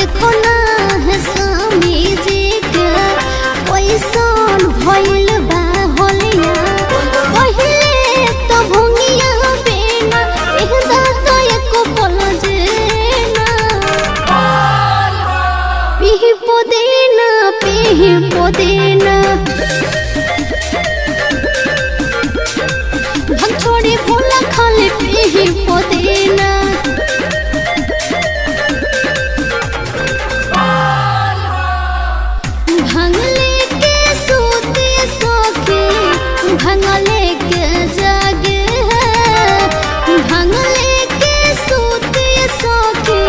देखो ना है स्वामी जी के कैसन भइल बा होलिया पहिले तो भंगिया बेना एहदा तो एको पल जेना पीही पुदीना भंग छोड़ी भोला खाली पीही पुदीना भंगले के सूते सोखे भंगले के जागे है भंगले के सूते सोखे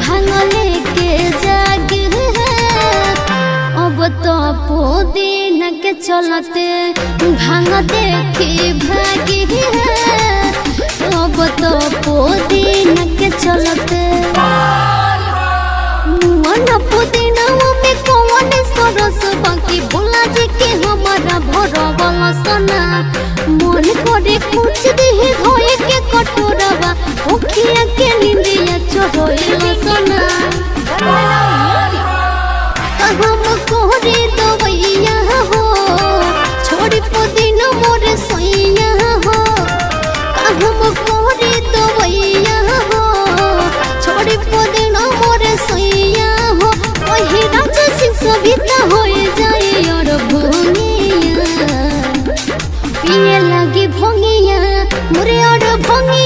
भंगले के जागे है अब तो पुदीना के चलते भांग देखे भागे है अब तो पुदीना के चलते मुआना पुदीना में कौन सरस बाकी भोला जी के हमारा भरवाला सना मन करे कुछ देह धोए के कटोरवा ओखिया के निंदिया चढ़ोइला सना हम कोहरे दवैया हो छोड़ी पुदीना मोरे सैया हो हम कोहरे दवैया हो छोड़ी पुदीना मोरे सैया हो वही राजा सिंह सविता हो जाए और भंगिया पिए लगी भंगिया मोरे और भंगिया